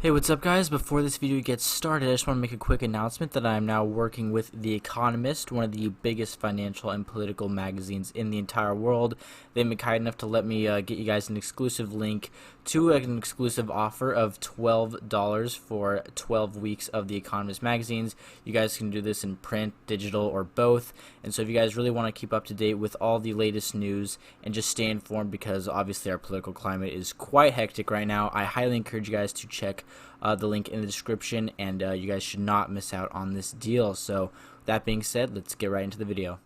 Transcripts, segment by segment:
Hey, what's up guys? Before this video gets started, I just want to make a quick announcement that I am now working with The Economist, one of the biggest financial and political magazines in the entire world. They've been kind enough to let me get you guys an exclusive link to an exclusive offer of $12 for 12 weeks of The Economist magazines. You guys can do this in print, digital, or both. And so if you guys really want to keep up to date with all the latest news and just stay informed, because obviously our political climate is quite hectic right now, I highly encourage you guys to check the link in the description, and you guys should not miss out on this deal. So that being said, let's get right into the video.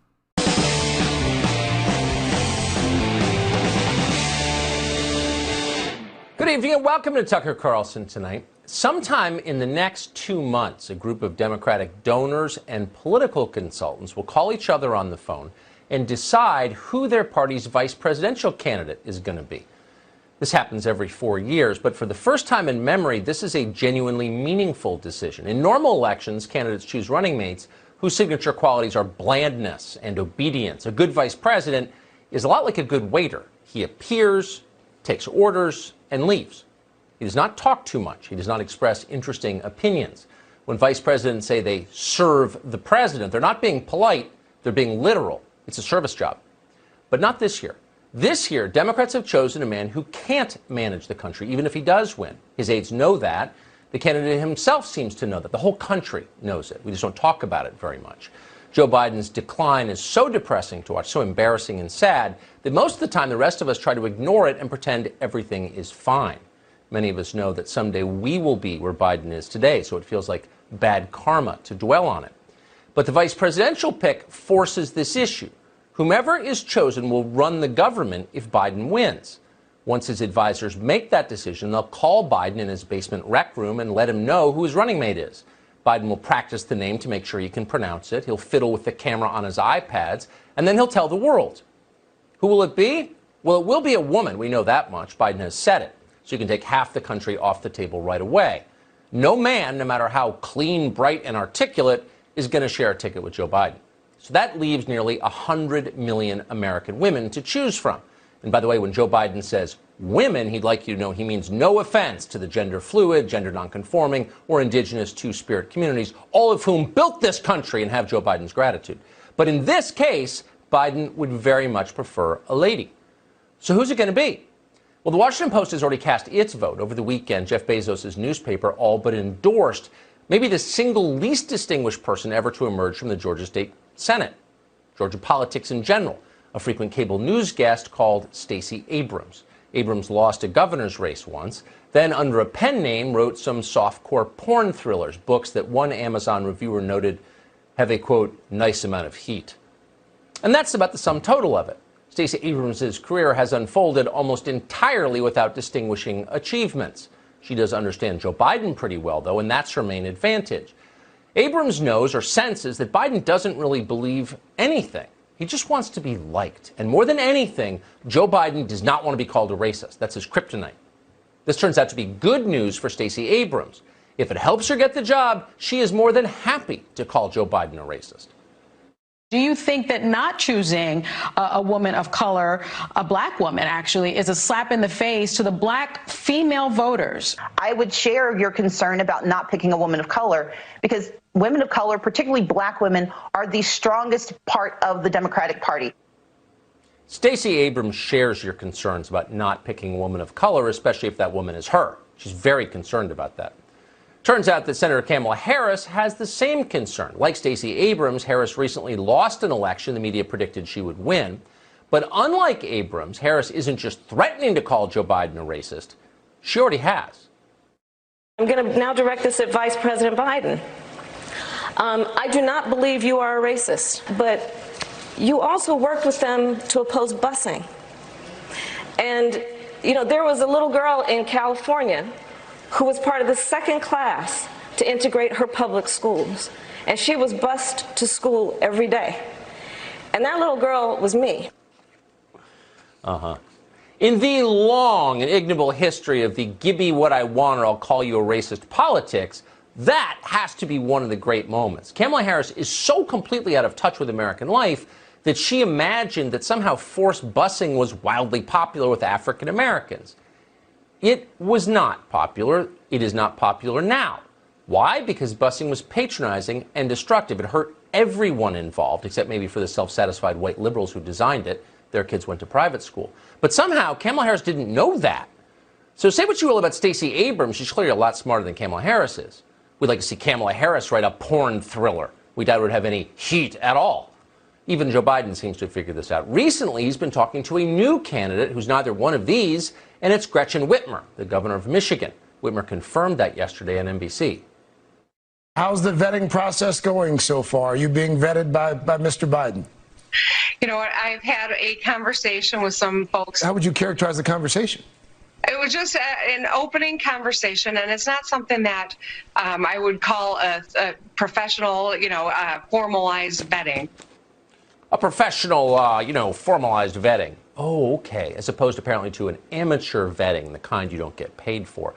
Good evening and welcome to Tucker Carlson Tonight. Sometime in the next 2 months, a group of Democratic donors and political consultants will call each other on the phone and decide who their party's vice presidential candidate is going to be. This happens every 4 years, but for the first time in memory, this is a genuinely meaningful decision. In normal elections, candidates choose running mates whose signature qualities are blandness and obedience. A good vice president is a lot like a good waiter. He appears, takes orders, and leaves. He does not talk too much. He does not express interesting opinions. When vice presidents say they serve the president, they're not being polite, they're being literal. It's a service job. But not this year. This year, Democrats have chosen a man who can't manage the country, even if he does win. His aides know that. The candidate himself seems to know that. The whole country knows it. We just don't talk about it very much. Joe Biden's decline is so depressing to watch, so embarrassing and sad, that most of the time the rest of us try to ignore it and pretend everything is fine. Many of us know that someday we will be where Biden is today, so it feels like bad karma to dwell on it. But the vice presidential pick forces this issue. Whomever is chosen will run the government if Biden wins. Once his advisors make that decision, they'll call Biden in his basement rec room and let him know who his running mate is. Biden will practice the name to make sure he can pronounce it. He'll fiddle with the camera on his iPads, and then he'll tell the world. Who will it be? Well, it will be a woman. We know that much. Biden has said it. So you can take half the country off the table right away. No man, no matter how clean, bright, and articulate, is going to share a ticket with Joe Biden. So that leaves nearly 100 million American women to choose from. And by the way, when Joe Biden says women, he'd like you to know he means no offense to the gender fluid, gender nonconforming, or indigenous two-spirit communities, all of whom built this country and have Joe Biden's gratitude. But in this case, Biden would very much prefer a lady. So who's it going to be? Well, the Washington Post has already cast its vote. Over the weekend, Jeff Bezos' newspaper all but endorsed maybe the single least distinguished person ever to emerge from the Georgia State Senate, Georgia politics in general. A frequent cable news guest called Stacy Abrams. Abrams lost a governor's race once, then under a pen name wrote some softcore porn thrillers, books that one Amazon reviewer noted have a, quote, nice amount of heat. And that's about the sum total of it. Stacey Abrams' career has unfolded almost entirely without distinguishing achievements. She does understand Joe Biden pretty well, though, and that's her main advantage. Abrams knows or senses that Biden doesn't really believe anything. He just wants to be liked. And more than anything, Joe Biden does not want to be called a racist. That's his kryptonite. This turns out to be good news for Stacey Abrams. If it helps her get the job, she is more than happy to call Joe Biden a racist. Do you think that not choosing a woman of color, a black woman actually, is a slap in the face to the black female voters? I would share your concern about not picking a woman of color, because women of color, particularly black women, are the strongest part of the Democratic Party. Stacey Abrams shares your concerns about not picking a woman of color, especially if that woman is her. She's very concerned about that. Turns out that Senator Kamala Harris has the same concern. Like Stacey Abrams, Harris recently lost an election the media predicted she would win. But unlike Abrams, Harris isn't just threatening to call Joe Biden a racist. She already has. I'm going to now direct this at Vice President Biden. I do not believe you are a racist, but you also worked with them to oppose busing. And, you know, there was a little girl in California who was part of the second class to integrate her public schools. And she was bused to school every day. And that little girl was me. In the long and ignoble history of the give me what I want or I'll call you a racist politics, that has to be one of the great moments. Kamala Harris is so completely out of touch with American life that she imagined that somehow forced busing was wildly popular with African Americans. It was not popular. It is not popular now. Why? Because busing was patronizing and destructive. It hurt everyone involved, except maybe for the self-satisfied white liberals who designed it. Their kids went to private school. But somehow, Kamala Harris didn't know that. So say what you will about Stacey Abrams, she's clearly a lot smarter than Kamala Harris is. We'd like to see Kamala Harris write a porn thriller. We doubt it would have any heat at all. Even Joe Biden seems to have figured this out. Recently, he's been talking to a new candidate who's neither one of these, and it's Gretchen Whitmer, the governor of Michigan. Whitmer confirmed that yesterday on NBC. How's the vetting process going so far? Are you being vetted by Mr. Biden? You know what? I've had a conversation with some folks. How would you characterize the conversation? It was just an opening conversation, and it's not something that I would call a professional, formalized vetting. A professional, formalized vetting. Oh, okay. As opposed apparently to an amateur vetting, the kind you don't get paid for.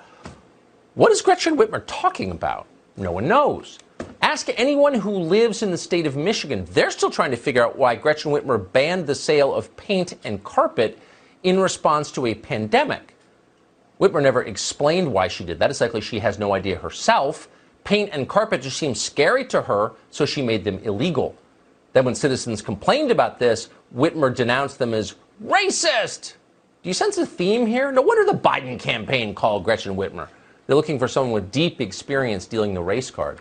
What is Gretchen Whitmer talking about? No one knows. Ask anyone who lives in the state of Michigan. They're still trying to figure out why Gretchen Whitmer banned the sale of paint and carpet in response to a pandemic. Whitmer never explained why she did that. It's likely she has no idea herself. Paint and carpet just seemed scary to her, so she made them illegal. Then when citizens complained about this, Whitmer denounced them as racist. Do you sense a theme here? No wonder the Biden campaign called Gretchen Whitmer. They're looking for someone with deep experience dealing the race card.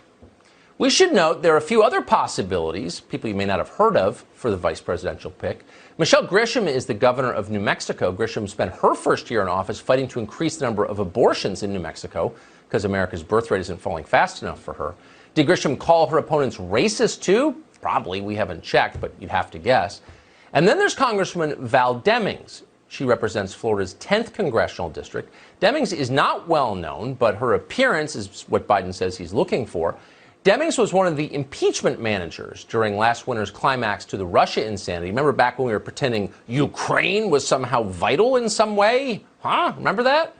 We should note there are a few other possibilities, people you may not have heard of, for the vice presidential pick. Michelle Grisham is the governor of New Mexico. Grisham spent her first year in office fighting to increase the number of abortions in New Mexico because America's birth rate isn't falling fast enough for her. Did Grisham call her opponents racist too? Probably. We haven't checked, but you'd have to guess. And then there's Congresswoman Val Demings. She represents Florida's 10th congressional district. Demings is not well known, but her appearance is what Biden says he's looking for. Demings was one of the impeachment managers during last winter's climax to the Russia insanity. Remember back when we were pretending Ukraine was somehow vital in some way? Huh? Remember that?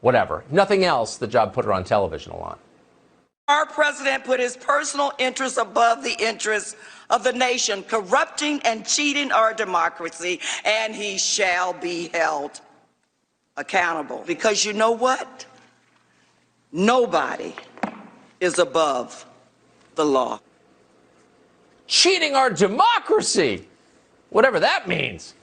Whatever. Nothing else, the job put her on television a lot. Our president put his personal interests above the interests of the nation, corrupting and cheating our democracy, and he shall be held accountable. Because you know what? Nobody is above the law. Cheating our democracy! Whatever that means.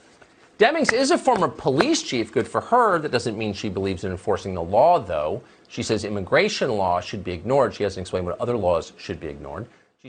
Demings is a former police chief. Good for her. That doesn't mean she believes in enforcing the law, though. She says immigration law should be ignored. She hasn't explained what other laws should be ignored.